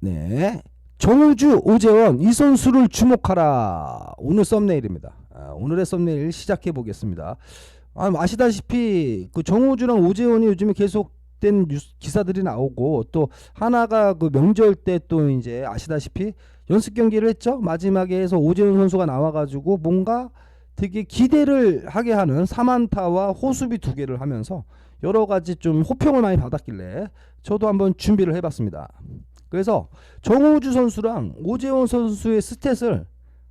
네. 정우주, 오재원 이 선수를 주목하라. 오늘 썸네일입니다. 오늘의 썸네일 시작해 보겠습니다. 아시다시피 그 정우주랑 오재원이 요즘에 계속된 기사들이 나오고 또 하나가 그 명절 때 또 이제 아시다시피 연습 경기를 했죠. 마지막에 해서 오재원 선수가 나와가지고 뭔가 되게 기대를 하게 하는 3안타와 호수비 2개를 하면서 여러 가지 좀 호평을 많이 받았길래 저도 한번 준비를 해봤습니다. 그래서 정우주 선수랑 오재원 선수의 스탯을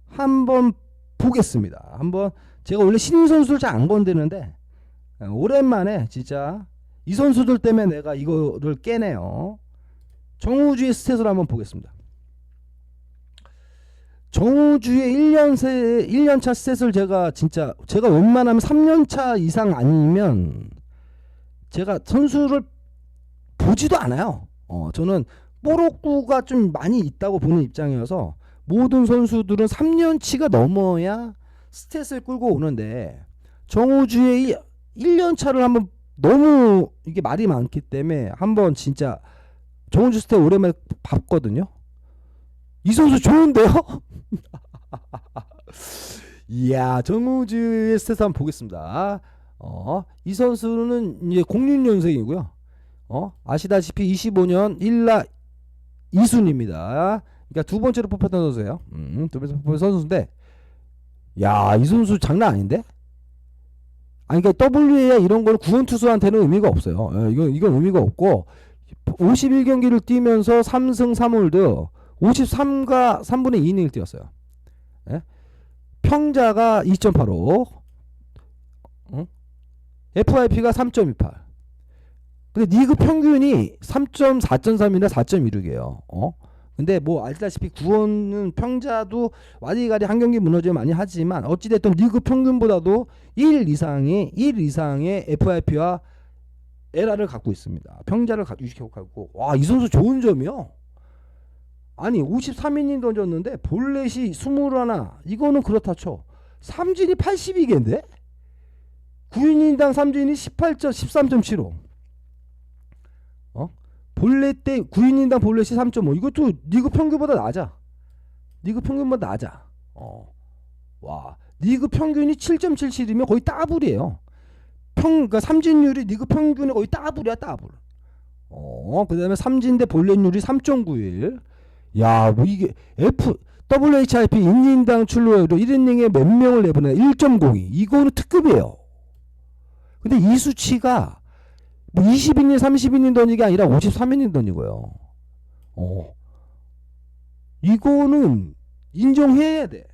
한번 보겠습니다. 한번 제가 원래 신인 선수를 잘 안 건드는데 오랜만에 진짜 이 선수들 때문에 내가 이거를 깨네요. 정우주의 스탯을 한번 보겠습니다. 정우주의 1년차 스탯을 제가 웬만하면 3년차 이상 아니면 제가 선수를 보지도 않아요. 저는 뽀록구가 좀 많이 있다고 보는 입장이어서 모든 선수들은 3년치가 넘어야 스탯을 끌고 오는데 정우주의 1년차를 한번 너무 이게 말이 많기 때문에 한번 진짜 정우주 스탯 오랜만에 봤거든요. 이 선수 좋은데요? 이야, 정우주의 스탯 한번 보겠습니다. 이 선수는 이제 06년생이고요. 아시다시피 25년 1라 2순입니다. 그러니까 두 번째로 뽑혔던 선수예요. 두 번째로 뽑힌 선수인데, 야, 이 선수 장난 아닌데? 아니, 그러니까 WA 이런 거는 구원 투수한테는 의미가 없어요. 이건 의미가 없고 51경기를 뛰면서 3승 3홀드 53과 3분의 2이닝을 뛰었어요. 예? 평자가 2.85, FIP가 3.28. 근데 리그 평균이 3.4.3이나 4.16이에요. 근데 뭐 알다시피 구원은 평자도 와리가리 한 경기 무너지면 많이 하지만 어찌됐든 리그 평균보다도 1 이상의 FIP와 에라를 갖고 있습니다. 평자를 유지하고 있고, 와, 이 선수 좋은 점이요. 아니 53이닝 던졌는데 볼넷이 21. 이거는 그렇다 쳐. 삼진이 82개인데 9이닝당 삼진이 13.75. 볼넷 때 9이닝당 볼넷이 3.5. 이것도 리그 평균보다 낮아. 리그 평균보다 낮아. 와, 리그 평균이 7.77이면 거의 따블이에요. 그러니까 삼진율이 리그 평균에 거의 따블이야, 따블. 그다음에 삼진 대 볼넷률이 3.91. 야, 뭐 이게 WHIP 인닝당 출루율 1이닝에 몇 명을 내보내 1.02. 이거는 특급이에요. 근데 이 수치가 뭐 20이닝 30이닝 던지게 아니라 53이닝 던지고요. 이거는 인정해야 돼.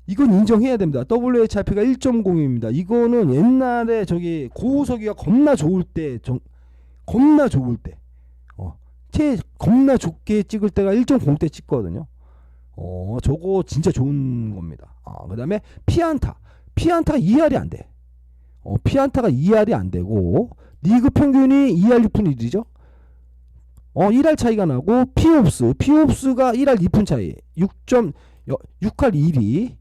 이건 인정해야 됩니다. WHIP가 1.0입니다. 이거는 옛날에 저기 고우석이가 겁나 좋을 때 겁나 좋게 찍을 때가 1.0대 찍거든요. 저거 진짜 좋은 겁니다. 그 다음에 피안타가 2할이 안 돼. 피안타가 2할이 안 되고 리그 평균이 2할 6푼 1이죠. 1할 차이가 나고 피옵스가 1할 2푼 차이 6할 1이.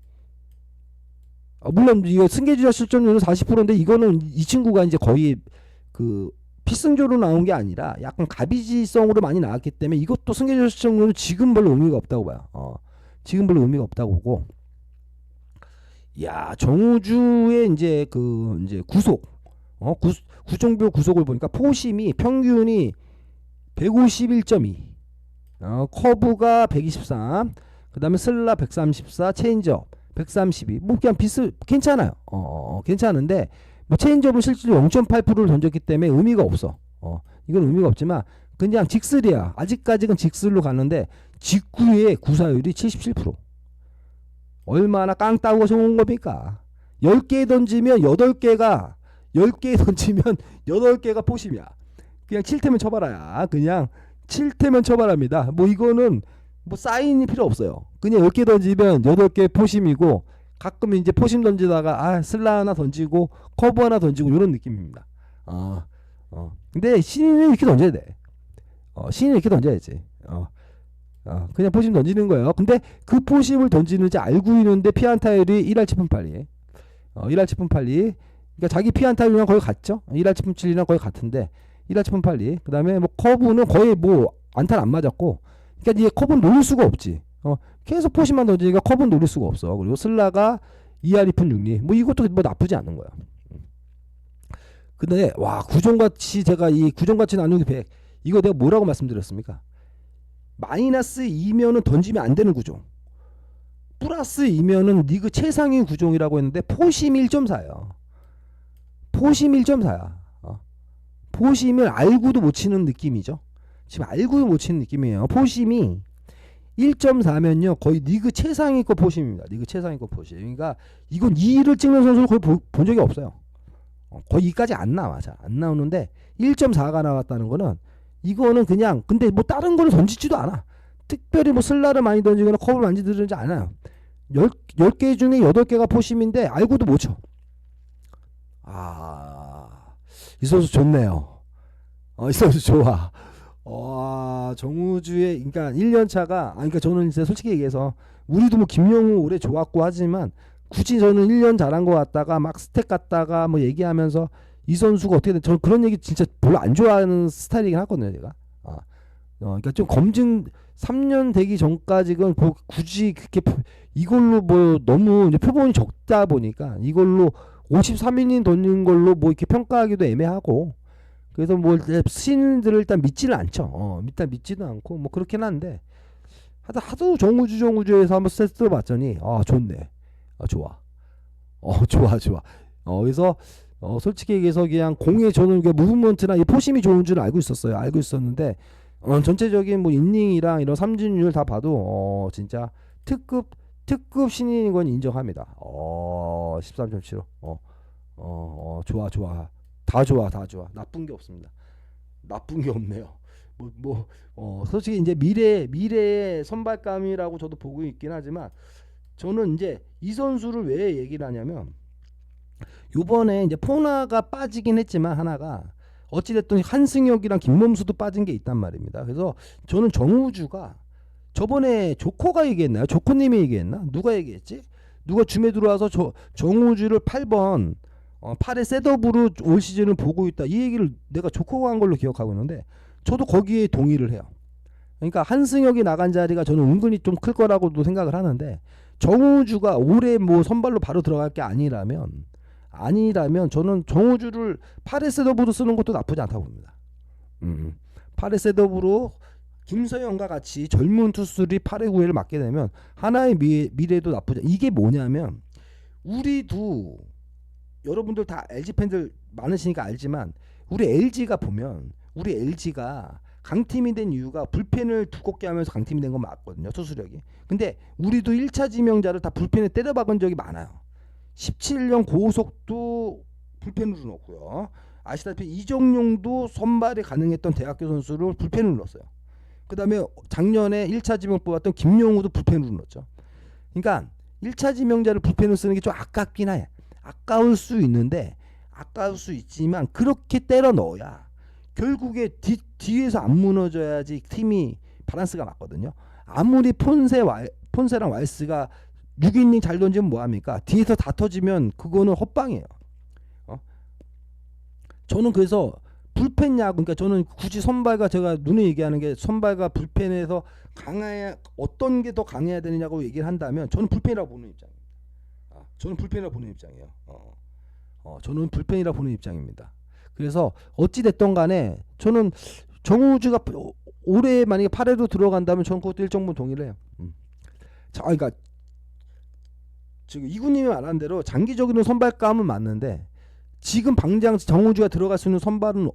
물론 이거 승계주자 실점률은 40%인데 이거는 이 친구가 이제 거의 그 필승조로 나온 게 아니라 약간 가비지성으로 많이 나왔기 때문에 이것도 승계주자 실점률은 지금 별로 의미가 없다고 봐요. 지금 별로 의미가 없다고 보고. 야, 정우주의 이제 구속, 구종표 구속을 보니까 포심이 평균이 151.2, 커브가 123, 그다음에 슬라 134, 체인지업 132. 뭐 그냥 괜찮아요. 괜찮은데 뭐 체인지업은 실제로 0.8%를 던졌기 때문에 의미가 없어. 이건 의미가 없지만 그냥 직슬이야. 아직까지는 직슬로 가는데 직구의 구사율이 77%. 얼마나 깡따구가 좋은 겁니까? 10개 던지면 8개가 8개가 포심이야. 그냥 7태면 쳐봐라야. 그냥 7태면 쳐봐랍니다. 뭐 이거는 뭐 사인이 필요 없어요. 그냥 10개 던지면 8개 포심이고 가끔 이제 포심 던지다가 슬라 하나 던지고 커브 하나 던지고 이런 느낌입니다. 근데 신인은 이렇게 던져야 돼. 신인은 이렇게 던져야지. 그냥 포심 던지는 거예요. 근데 그 포심을 던지는지 알고 있는데 피안타율이 1할 7푼 8리. 1할 7푼 8리. 그러니까 자기 피안타율이랑 거의 같죠. 1할 7푼 7리랑 거의 같은데 1할 7푼 8리. 그다음에 뭐 커브는 거의 뭐 안타를 안 맞았고 그러니까 이게 컵은 노릴 수가 없지. 계속 포심만 던지니까 컵은 노릴 수가 없어. 그리고 슬라가 2할 2푼 6리. 뭐 이것도 뭐 나쁘지 않은 거야. 근데 와 구종가치 제가 이 구종가치 나누기 100 이거 내가 뭐라고 말씀드렸습니까? 마이너스 2면은 던지면 안 되는 구종. 플러스 2면은 리그 최상위 구종이라고 했는데 포심 1.4야. 포심 1.4야. 포심을 알고도 못 치는 느낌이죠. 지금 알고도 못 치는 느낌이에요. 포심이 1.4면요 거의 리그 최상위권 포심입니다. 리그 최상위권 포심. 그러니까 이건 2를 찍는 선수를 거의 본 적이 없어요. 거의 2까지 안 나와. 잘 안 나오는데 1.4가 나왔다는 거는 이거는 그냥 근데 뭐 다른 거를 던지지도 않아. 특별히 뭐 슬라를 많이 던지거나 컵을 많이 들지 않아요. 10개 중에 8개가 포심인데 알고도 못 쳐. 이 선수 좋네요. 이 선수 좋아. 정우주의 그러니까 1년 차가 그러니까 저는 이제 솔직히 얘기해서 우리도 뭐 김영우 올해 좋았고 하지만 굳이 저는 1년 잘한 것 같다가 막 스택 갔다가 뭐 얘기하면서 이 선수가 어떻게 된 저는 그런 얘기 진짜 별로 안 좋아하는 스타일이긴 하거든요, 제가. 그러니까 좀 검증 3년 되기 전까지는 뭐 굳이 그렇게 이걸로 뭐 너무 이제 표본이 적다 보니까 이걸로 53이닝 던진 걸로 뭐 이렇게 평가하기도 애매하고 그래서 뭐 신인들을 일단 믿지는 않죠. 일단 믿지도 않고 뭐 그렇긴 한데 하도 정우주에서 한번 세트 들어봤더니 좋네. 좋아. 좋아. 그래서 솔직히 얘기해서 그냥 공에 저는 무브먼트나 이 포심이 좋은 줄 알고 있었어요. 알고 있었는데 전체적인 뭐 인닝이랑 이런 삼진율 다 봐도 진짜 특급 신인인 건 인정합니다. 13.75. 좋아. 다 좋아. 나쁜 게 없습니다. 나쁜 게 없네요. 솔직히 이제 미래의 선발감이라고 저도 보고 있긴 하지만 저는 이제 이 선수를 왜 얘기를 하냐면 요번에 이제 포나가 빠지긴 했지만 하나가 어찌됐든 한승혁이랑 김범수도 빠진 게 있단 말입니다. 그래서 저는 정우주가 저번에 조코가 얘기했나요? 조코님이 얘기했나? 누가 얘기했지? 누가 줌에 들어와서 정우주를 8번 8의 셋업으로 올 시즌을 보고 있다. 이 얘기를 내가 조코가 한 걸로 기억하고 있는데 저도 거기에 동의를 해요. 그러니까 한승혁이 나간 자리가 저는 은근히 좀 클 거라고도 생각을 하는데 정우주가 올해 뭐 선발로 바로 들어갈 게 아니라면 저는 정우주를 8의 셋업으로 쓰는 것도 나쁘지 않다고 봅니다. 8의 셋업으로 김서영과 같이 젊은 투수들이 8회 9회를 맡게 되면 하나의 미래도 나쁘지. 이게 뭐냐면 우리도 여러분들 다 LG 팬들 많으시니까 알지만 우리 LG가 강팀이 된 이유가 불펜을 두껍게 하면서 강팀이 된 건 맞거든요. 투수력이. 근데 우리도 1차 지명자를 다 불펜에 때려박은 적이 많아요. 17년 고속도 불펜으로 넣었고요. 아시다시피 이정용도 선발이 가능했던 대학교 선수를 불펜으로 넣었어요. 그 다음에 작년에 1차 지명 뽑았던 김용우도 불펜으로 넣었죠. 그러니까 1차 지명자를 불펜으로 쓰는 게 좀 아깝긴 해. 아까울 수 있지만 그렇게 때려 넣어야 결국에 뒤에서 안 무너져야지 팀이 밸런스가 맞거든요. 아무리 폰세랑 왈스가 6이닝 잘 던지면 뭐합니까? 뒤에서 다 터지면 그거는 헛방이에요. 저는 그래서 불펜 야구, 그러니까 저는 굳이 선발과 제가 눈에 얘기하는 게 선발과 불펜에서 어떤 게 더 강해야 되느냐고 얘기를 한다면 저는 불펜이라고 보는 입장입니다. 저는 불펜이라고 보는 입장이에요. 저는 불펜이라고 보는 입장입니다. 그래서 어찌 됐던 간에 저는 정우주가 올해 만약에 8회로 들어간다면 저는 그것도 일정부분 동의를 해요. 자, 그러니까 지금 이구님이 말한 대로 장기적으로 선발감은 맞는데 지금 당장 정우주가 들어갈 수 있는 선발은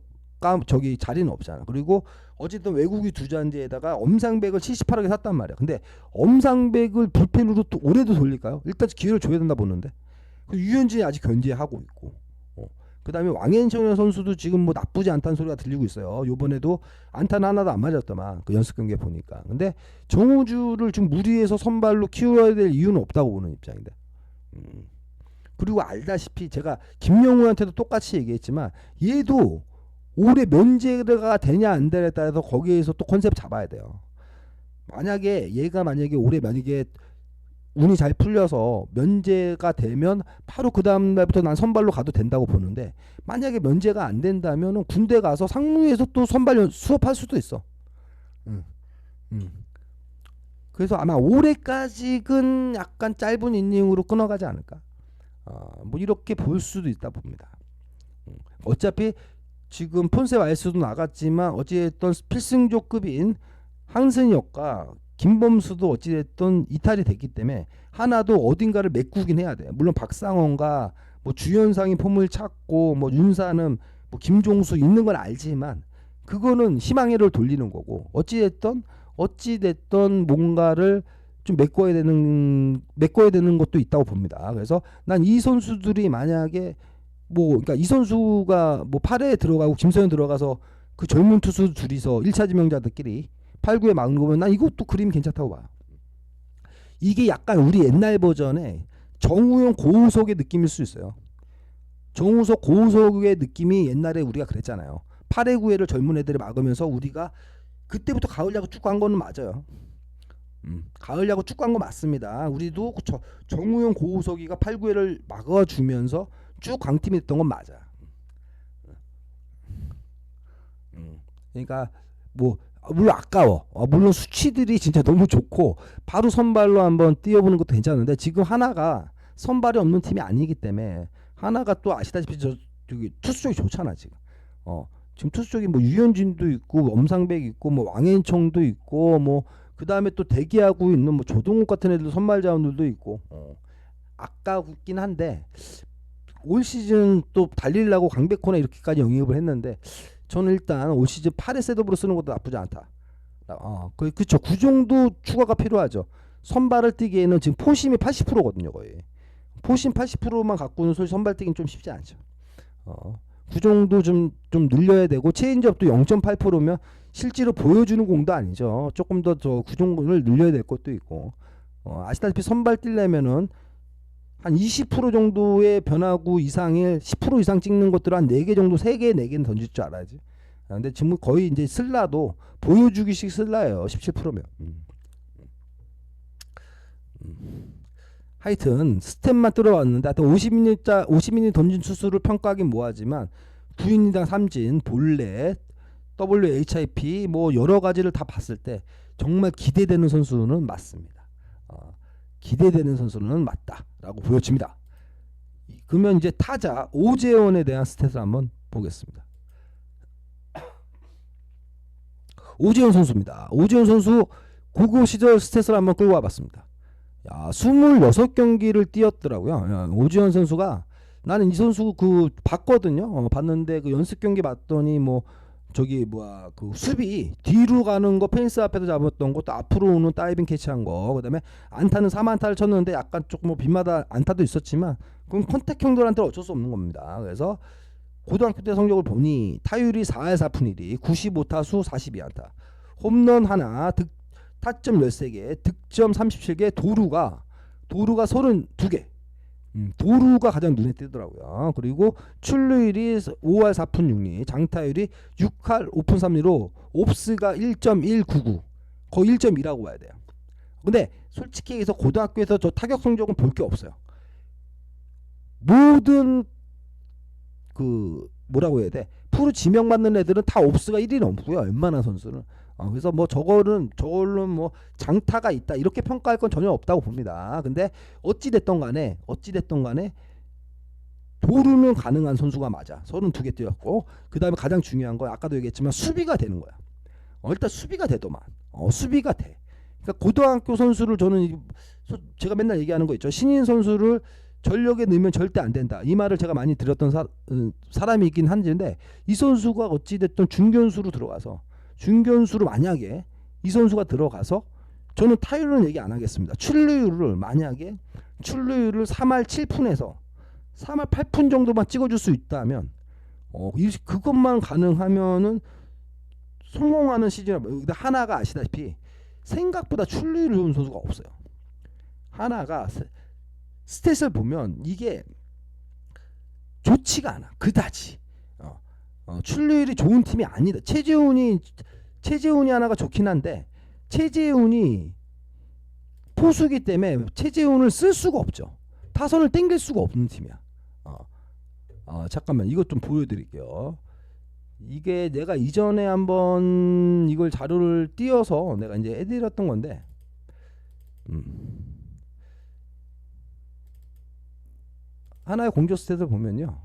자리는 없잖아. 그리고 어쨌든 외국이 두잔디에다가 엄상백을 78억에 샀단 말이야. 근데 엄상백을 불펜으로 또 올해도 돌릴까요? 일단 기회를 줘야 된다 보는데. 유현진이 아직 견제하고 있고. 그 다음에 왕현철 선수도 지금 뭐 나쁘지 않다는 소리가 들리고 있어요. 요번에도 안타는 하나도 안 맞았더만 그 연습 경기에 보니까. 근데 정우주를 좀 무리해서 선발로 키워야 될 이유는 없다고 보는 입장인데. 그리고 알다시피 제가 김영우한테도 똑같이 얘기했지만 얘도 올해 면제가 되냐 안 되냐에 따라서 거기에서 또 컨셉 잡아야 돼요. 얘가 만약에 올해 운이 잘 풀려서 면제가 되면 바로 그 다음 날부터 난 선발로 가도 된다고 보는데 만약에 면제가 안 된다면 군대 가서 상무에서 또 선발 수업할 수도 있어. 그래서 아마 올해까지는 약간 짧은 이닝으로 끊어가지 않을까. 뭐 이렇게 볼 수도 있다 봅니다. 어차피 지금 폰세 와이스도 나갔지만 어찌됐든 필승조급인 황승혁과 김범수도 어찌됐든 이탈이 됐기 때문에 하나도 어딘가를 메꾸긴 해야 돼. 물론 박상원과 뭐 주현상이 폼을 찾고 뭐 윤사는 뭐 김종수 있는 건 알지만 그거는 희망회를 돌리는 거고 어찌됐든 뭔가를 좀 메꿔야 되는 것도 있다고 봅니다. 그래서 난 이 선수들이 만약에 뭐 그러니까 이 선수가 뭐 8회에 들어가고 김서현 들어가서 그 젊은 투수 둘이서 1차 지명자들끼리 8, 9에 막는 거면 난 이것도 그림 괜찮다고 봐요. 이게 약간 우리 옛날 버전의 정우영 고우석의 느낌일 수 있어요. 정우석 고우석의 느낌이 옛날에 우리가 그랬잖아요. 8회 9회를 젊은 애들이 막으면서 우리가 그때부터 가을 야구 쭉 간 거는 맞아요. 가을 야구 쭉 간 거 맞습니다. 우리도 정우영 고우석이가 8, 9회를 막아주면서 쭉 강팀이 됐던 건 맞아. 그러니까 뭐 물론 아까워. 물론 수치들이 진짜 너무 좋고 바로 선발로 한번 뛰어보는 것도 괜찮은데 지금 하나가 선발이 없는 팀이 아니기 때문에 하나가 또 아시다시피 저기 투수 쪽이 좋잖아 지금. 지금 투수 쪽이 뭐 유현진도 있고 엄상백 있고 뭐 왕앤청도 있고 뭐 그 다음에 또 대기하고 있는 뭐 조동욱 같은 애들 선발 자원들도 있고 아깝긴 한데 올 시즌 또 달리려고 강백호나 이렇게까지 영입을 했는데 저는 일단 올 시즌 8회 셋업으로 쓰는 것도 나쁘지 않다. 그렇죠. 그 정도 추가가 필요하죠. 선발을 뛰기에는 지금 포심이 80%거든요 거의. 포심 80%만 갖고는 솔직히 선발 뛰기는 좀 쉽지 않죠. 그 정도 좀 늘려야 되고 체인지업도 0.8%면 실제로 보여주는 공도 아니죠. 조금 더 그 정도를 늘려야 될 것도 있고 아시다시피 선발 뛰려면은 한 20% 정도의 변화구 이상의 10% 이상 찍는 것들을 한 4개 정도 3개 4개는 던질 줄 알아야지. 근데 지금 거의 이제 슬라도 보여주기식 슬라예요. 17%면. 하여튼 스텝만 뚫어왔는데 하여튼 50이닝 던진 투수를 평가하긴 뭐하지만 9이닝당 3진, 볼넷, WHIP 뭐 여러 가지를 다 봤을 때 정말 기대되는 선수는 맞습니다. 기대되는 선수는 맞다라고 보여집니다. 그러면 이제 타자 오재원에 대한 스탯을 한번 보겠습니다. 오재원 선수입니다. 오재원 선수 고교 시절 스탯을 한번 끌고 와봤습니다. 26경기를 뛰었더라고요. 오지현 선수가 나는 이 선수 그 봤거든요. 봤는데 그 연습 경기 봤더니 뭐 저기 뭐야 그 수비 뒤로 가는 거 펜스 앞에서 잡았던 것도 앞으로 오는 다이빙 캐치한 거 그다음에 안타는 3안타를 쳤는데 약간 조금 뭐 빗마다 안타도 있었지만 그건 컨택 형들한테는 어쩔 수 없는 겁니다. 그래서 고등학교 때 성적을 보니 타율이 4할 4푼 1리 95타수 42안타 홈런 하나 타점 13개, 득점 37개, 도루가 32개. 도루가 가장 눈에 띄더라고요. 그리고 출루율이 5할 4푼 6리, 장타율이 6할 5푼 3리로 옵스가 1.199, 거의 1.2라고 봐야 돼요. 근데 솔직히 얘기해서 고등학교에서 저 타격 성적은 볼 게 없어요. 모든 그 뭐라고 해야 돼? 프로 지명받는 애들은 다 옵스가 1위 넘고요. 웬만한 선수는. 그래서 뭐 저걸로 뭐 장타가 있다 이렇게 평가할 건 전혀 없다고 봅니다. 근데 어찌 됐던 간에 도루는 가능한 선수가 맞아. 32개 뛰었고 그다음에 가장 중요한 건 아까도 얘기했지만 수비가 되는 거야. 일단 수비가 되더만. 수비가 돼. 그러니까 고등학교 선수를 저는 제가 맨날 얘기하는 거 있죠. 신인 선수를 전력에 넣으면 절대 안 된다. 이 말을 제가 많이 들었던 사람이긴 한데 이 선수가 어찌 됐든 중견수로 들어가서 중견수로 만약에 이 선수가 들어가서 저는 타율은 얘기 안 하겠습니다. 만약에 출루율을 3할 7푼에서 3할 8푼 정도만 찍어줄 수 있다면 그것만 가능하면은 성공하는 시즌이라. 근데 하나가 아시다시피 생각보다 출루율 좋은 선수가 없어요. 하나가 스탯을 보면 이게 좋지가 않아. 그다지. 출루율이 좋은 팀이 아니다. 최재훈이 하나가 좋긴 한데 최재훈이 포수기 때문에 최재훈을 쓸 수가 없죠. 타선을 땡길 수가 없는 팀이야. 잠깐만 이것 좀 보여드릴게요. 이게 내가 이전에 한번 이걸 자료를 띄어서 내가 이제 해드렸던 건데 음. 하나의 공조 스탯을 보면요.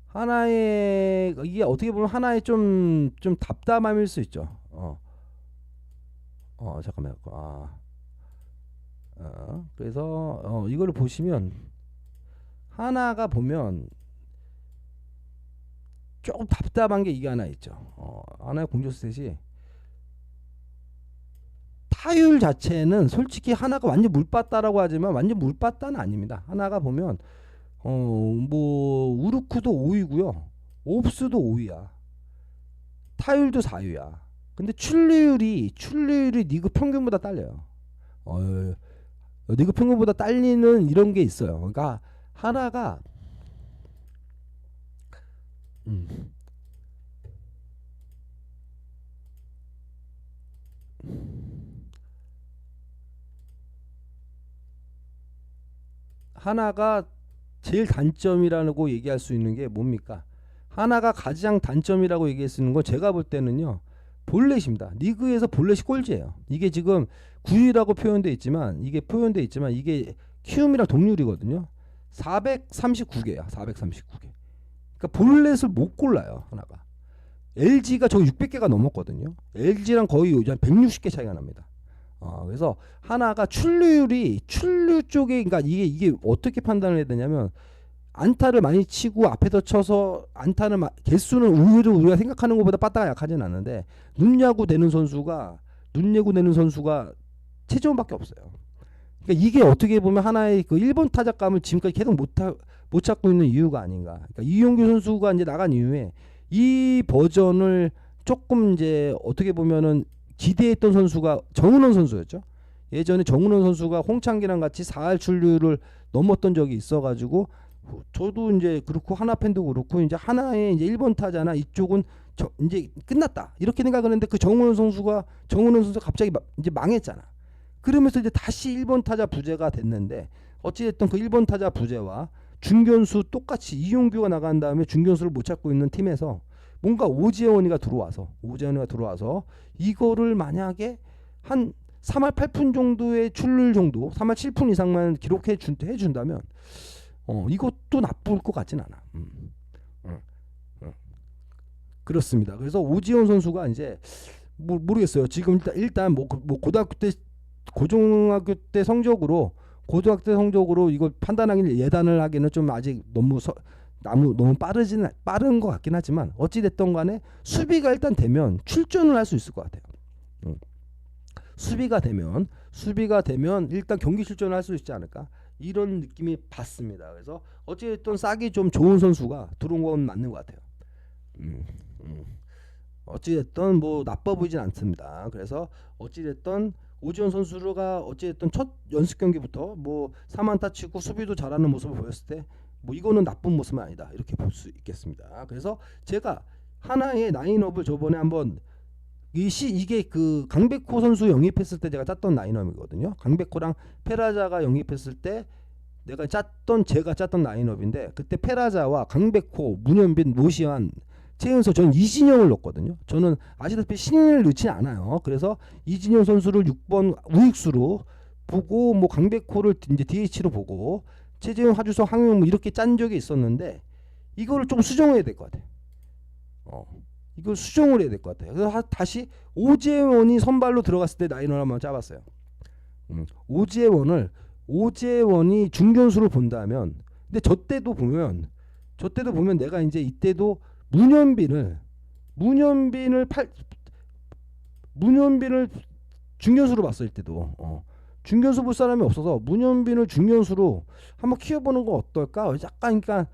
하나의 이게 어떻게 보면 하나의 좀 답답함일 수 있죠. 잠깐만요. 그래서 이거를 보시면 하나가 보면 조금 답답한 게 이게 하나 있죠. 하나의 공조 스탯이 타율 자체는 솔직히 하나가 완전 물봤다라고 하지만 완전 물봤다는 아닙니다. 하나가 보면 뭐 우르크도 5위고요. 옵스도 5위야. 타율도 4위야. 근데 출루율이 리그 평균보다 딸려요. 리그 평균보다 딸리는 이런 게 있어요. 그러니까 하나가 하나가 제일 단점이라고 얘기할 수 있는 게 뭡니까? 하나가 가장 단점이라고 얘기할 수 있는 건 제가 볼 때는요. 볼넷입니다. 리그에서 볼넷이 꼴찌예요. 이게 지금 9위라고 표현되어 있지만 이게 키움이랑 동률이거든요. 439개야. 439개. 그러니까 볼넷을 못 골라요. 하나가. LG가 저기 600개가 넘었거든요. LG랑 거의 한 160개 차이가 납니다. 그래서 하나가 출루 쪽에 그러니까 이게 어떻게 판단을 해야 되냐면 안타를 많이 치고 앞에서 쳐서 안타는 개수는 의외로 우리가 생각하는 것보다 빠따가 약하진 않는데 눈야구 되는 선수가 최재원밖에 없어요. 그러니까 이게 어떻게 보면 하나의 그 1번 타작감을 지금까지 계속 못 찾고 있는 이유가 아닌가. 그러니까 이용규 선수가 이제 나간 이후에 이 버전을 조금 이제 어떻게 보면은 기대했던 선수가 정은원 선수였죠. 예전에 정은원 선수가 홍창기랑 같이 4할 출루를 넘었던 적이 있어가지고 저도 이제 그렇고 하나 팬도 그렇고 이제 하나의 이제 1번 타자나 이쪽은 이제 끝났다 이렇게 생각하는데 그 정은원 선수가 갑자기 이제 망했잖아. 그러면서 이제 다시 1번 타자 부재가 됐는데 어찌됐든 그 1번 타자 부재와 중견수 똑같이 이용규가 나간 다음에 중견수를 못 찾고 있는 팀에서 뭔가 오재원이가 들어와서 이거를 만약에 한 3할 8푼 정도의 출루율 정도 3할 7푼 이상만 기록해 해준다면 이것도 나쁠 것 같진 않아. 그렇습니다. 그래서 오지원 선수가 이제 모르겠어요. 지금 일단 뭐 고등학교 때 고등학교 때 성적으로 이걸 판단하기는 예단을 하기는 좀 아직 너무 빠른 것 같긴 하지만 어찌 됐던 간에 수비가 일단 되면 출전을 할 수 있을 것 같아요. 수비가 되면 일단 경기 출전을 할 수 있지 않을까 이런 느낌이 받습니다. 그래서 어찌 됐든 싹이 좀 좋은 선수가 들어온 건 맞는 것 같아요. 어찌 됐든 뭐 나빠 보이진 않습니다. 그래서 어찌 됐든 오지원 선수가 어찌됐든 첫 연습 경기부터 뭐 3안타 치고 수비도 잘하는 모습을 보였을 때 뭐 이거는 나쁜 모습은 아니다 이렇게 볼 수 있겠습니다. 그래서 제가 하나의 라인업을 저번에 한번 이게 그 강백호 선수 영입했을 때 제가 짰던 라인업이거든요. 강백호랑 페라자가 영입했을 때 제가 짰던 라인업인데 그때 페라자와 강백호, 문현빈, 노시환, 최은서 저는 이진영을 넣었거든요. 저는 아시다시피 신인을 넣지 않아요. 그래서 이진영 선수를 6번 우익수로 보고 뭐 강백호를 이제 DH로 보고 최재훈, 하주석, 황용 뭐 이렇게 짠 적이 있었는데 이거를 좀 수정해야 될 것 같아요. 이걸 수정을 해야 될 것 같아요. 그래서 다시 오재원이 선발로 들어갔을 때 라인을 한번 짜봤어요. 오재원이 중견수를 본다면 근데 저 때도 보면 내가 이제 이때도 문현빈을 중견수로 봤을 때도 중견수 볼 사람이 없어서 문현빈을 중견수로 한번 키워보는 거 어떨까? 약간 그러니까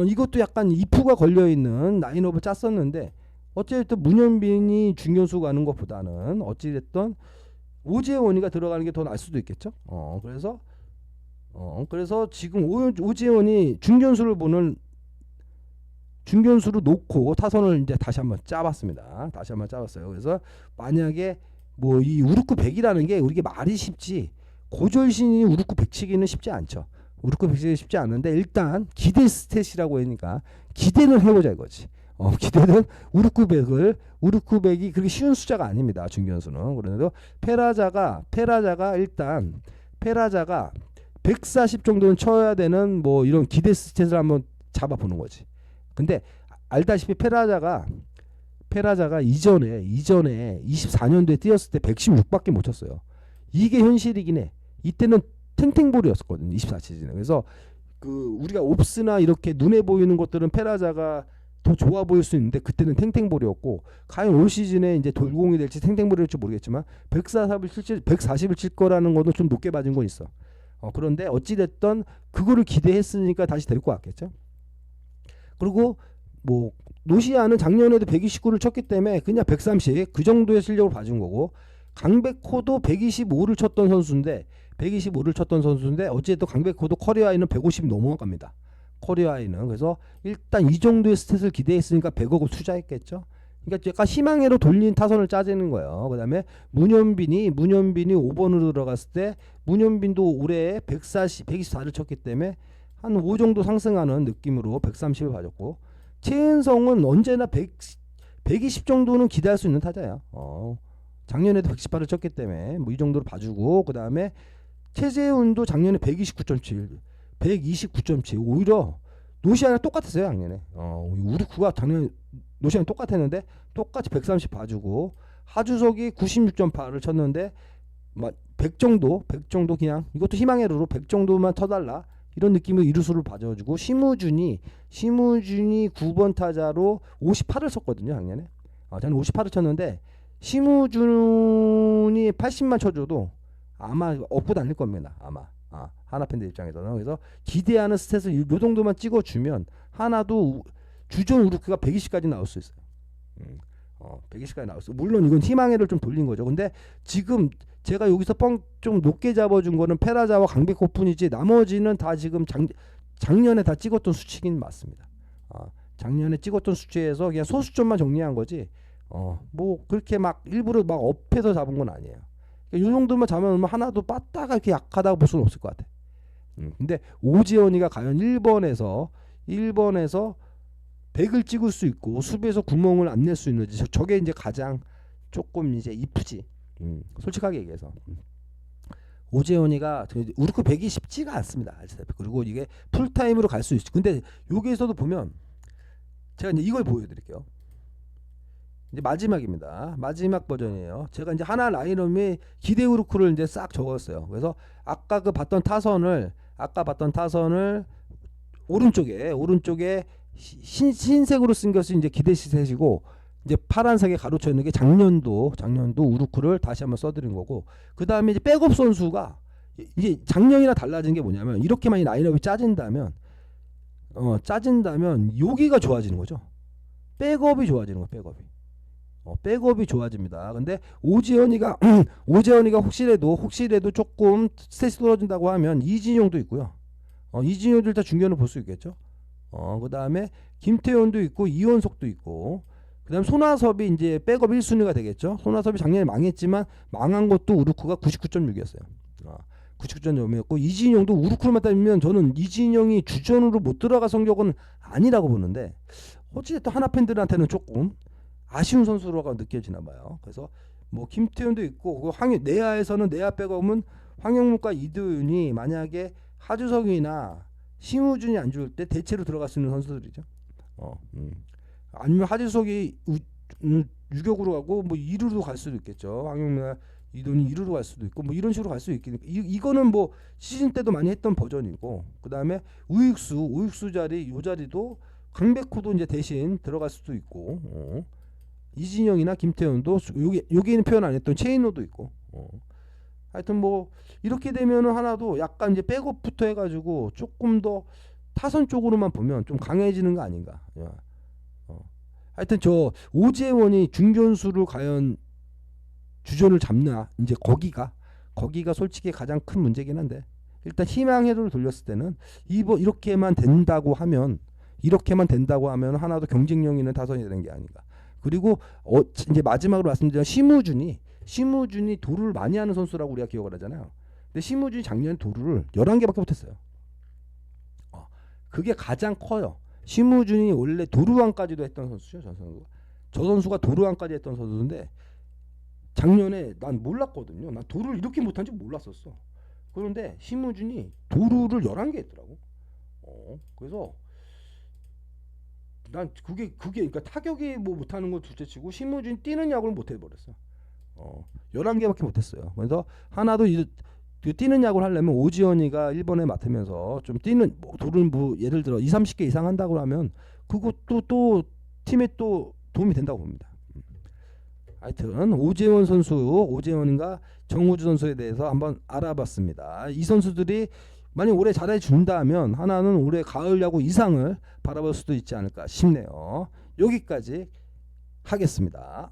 이것도 약간 이프가 걸려있는 라인업을 짰었는데 어쨌든 문현빈이 중견수 가는 것보다는 어찌됐든 오재원이가 들어가는 게 더 나을 수도 있겠죠. 그래서 지금 오재원이 중견수로 놓고 타선을 이제 다시 한번 짜봤습니다. 그래서 만약에 뭐 이 우르크 100이라는 게 우리게 말이 쉽지 고졸신이 우르크 100 치기는 쉽지 않죠. 우르크 100 치기 쉽지 않은데 일단 기대 스탯이라고 하니까 기대는 해보자 이거지. 기대는 우르쿠백이 그렇게 쉬운 숫자가 아닙니다. 중견수는. 그런데도 페라자가 일단 페라자가 140 정도는 쳐야 되는 뭐 이런 기대 스탯을 한번 잡아보는 거지. 근데 알다시피 페라자가 이전에 24년도에 뛰었을 때 116밖에 못 쳤어요. 이게 현실이긴 해. 이때는 탱탱볼이었거든요. 24시즌에. 그래서 그 우리가 옵스나 이렇게 눈에 보이는 것들은 페라자가 더 좋아 보일 수 있는데 그때는 탱탱볼이었고, 과연 올 시즌에 이제 돌공이 될지 탱탱볼이 될지 모르겠지만 140을 칠 거라는 것도 좀 높게 봐준 건 있어. 그런데 어찌 됐던 그거를 기대했으니까 다시 데리고 왔겠죠. 그리고 뭐 노시아는 작년에도 129를 쳤기 때문에 그냥 130 그 정도의 실력을 봐준 거고, 강백호도 125를 쳤던 선수인데 어쨌든 강백호도 커리어하이는 150 넘어갑니다. 커리어하이는. 그래서 일단 이 정도의 스탯을 기대했으니까 100억을 투자했겠죠. 그러니까 약간 희망회로 돌린 타선을 짜지는 거예요. 그 다음에 문현빈이 5번으로 들어갔을 때 문현빈도 올해 124를 쳤기 때문에 한 5 정도 상승하는 느낌으로 130을 봐줬고, 최은성은 언제나 120 정도는 기대할 수 있는 타자야. 작년에도 118을 쳤기 때문에 뭐 이 정도로 봐주고, 그 다음에 최재훈도 작년에 129.7 오히려 노시아랑 똑같았어요. 작년에 우르쿠가 작년에 노시아랑 똑같았는데 똑같이 130 봐주고, 하주석이 96.8을 쳤는데 100 정도 그냥 이것도 희망회로로 100 정도만 쳐달라 이런 느낌으로 이루수를 봐줘주고, 심우준이 9번 타자로 58을 쳤거든요. 작년에 저는 58을 쳤는데 심우준이 80만 쳐줘도 아마 업고 다닐 겁니다. 아마 하나 팬들 입장에서는. 그래서 기대하는 스탯을 요 정도만 찍어주면 하나도 주전 우르크가 120까지 나올 수 있어요. 120까지 나올 수 있어요. 물론 이건 희망회를 좀 돌린 거죠. 근데 지금 제가 여기서 좀 높게 잡아준 거는 페라자와 강백호뿐이지 나머지는 다 지금 작년에 다 찍었던 수치긴 맞습니다. 작년에 찍었던 수치에서 그냥 소수점만 정리한 거지 뭐 그렇게 막 일부러 막 업해서 잡은 건 아니에요. 이 정도만 잡으면 하나도 빠따가 이렇게 약하다고 볼 수는 없을 것 같아. 근데 오지원이가 과연 1번에서 100을 찍을 수 있고 수비에서 구멍을 안 낼 수 있는지, 저게 이제 가장 조금 이제 이쁘지. 솔직하게 얘기해서 오재원이가 우르크 100이 쉽지가 않습니다. 그리고 이게 풀타임으로 갈 수 있지. 근데 여기에서도 보면 제가 이제 이걸 보여드릴게요. 이제 마지막입니다. 마지막 버전이에요. 제가 이제 하나 라인업이 기대 우르크를 이제 싹 적었어요. 그래서 아까 봤던 타선을 오른쪽에 흰색으로 쓴 것이 이제 기대 시셋이고, 이제 파란색에 가로쳐 있는 게 작년도 우르크를 다시 한번 써드린 거고, 그 다음에 이제 백업 선수가 이제 작년이랑 달라진 게 뭐냐면, 이렇게 많이 라인업이 짜진다면 여기가 좋아지는 거죠. 백업이 좋아지는 거예요. 백업이 좋아집니다. 근데 오지현이가 혹시라도 조금 스탯이 떨어진다고 하면 이진용도 있고요. 이진용도 일단 중견을 볼 수 있겠죠. 그 다음에 김태현도 있고 이원석도 있고, 그 다음에 손아섭이 이제 백업 1순위가 되겠죠. 손아섭이 작년에 망했지만 망한 것도 우르크가 99.6이었어요. 99.0이었고, 이진용도 우르크로만 따지면 저는 이진용이 주전으로 못 들어갈 성적은 아니라고 보는데, 어찌됐든 하나 팬들한테는 조금 아쉬운 선수로가 느껴지나 봐요. 그래서 뭐 김태현도 있고, 내야에서는 내야 백업은 황영묵과 이도윤이 만약에 하주석이나 심우준이 안 좋을 때 대체로 들어갈 수 있는 선수들이죠. 아니면 하주석이 유격으로 가고 뭐 2루로 갈 수도 있겠죠. 황영묵이나 이도윤이 2루로 갈 수도 있고 뭐 이런 식으로 갈 수 있긴. 이거는 뭐 시즌 때도 많이 했던 버전이고, 그 다음에 우익수 자리, 요 자리도 강백호도 이제 대신 들어갈 수도 있고, 이진영이나 김태현도 여기는 표현 안 했던 최인호도 있고, 하여튼 뭐 이렇게 되면은 하나도 약간 이제 백업부터 해가지고 조금 더 타선 쪽으로만 보면 좀 강해지는 거 아닌가. 하여튼 저 오재원이 중견수를 과연 주전을 잡나, 이제 거기가 솔직히 가장 큰 문제긴 한데, 일단 희망회로를 돌렸을 때는 이렇게만 된다고 하면 하나도 경쟁력 있는 타선이 되는 게 아닌가. 그리고 이제 마지막으로 말씀드린 심우준이 도루를 많이 하는 선수라고 우리가 기억을 하잖아요. 근데 심우준이 작년에 도루를 11개밖에 못했어요. 그게 가장 커요. 심우준이 원래 도루왕까지도 했던 선수죠. 저 선수가 도루왕까지 했던 선수인데 작년에 난 몰랐거든요. 난 도루를 이렇게 못한 줄 몰랐었어. 그런데 심우준이 도루를 11개 했더라고. 그래서 난 그게 그러니까 타격이 뭐 못하는 거 둘째치고 심우준이 뛰는 야구를 못 해버렸어. 11개밖에 못했어요. 그래서 하나도 그 뛰는 야구를 하려면 오지원이가 1번에 맡으면서 좀 뛰는 뭐 도루를 뭐 예를 들어 20-30개 이상 한다고 하면 그것도 또 팀에 또 도움이 된다고 봅니다. 하여튼 오재원인가 정우주 선수에 대해서 한번 알아봤습니다. 이 선수들이 만약 올해 잘해준다면 하나는 올해 가을 야구 이상을 바라볼 수도 있지 않을까 싶네요. 여기까지 하겠습니다.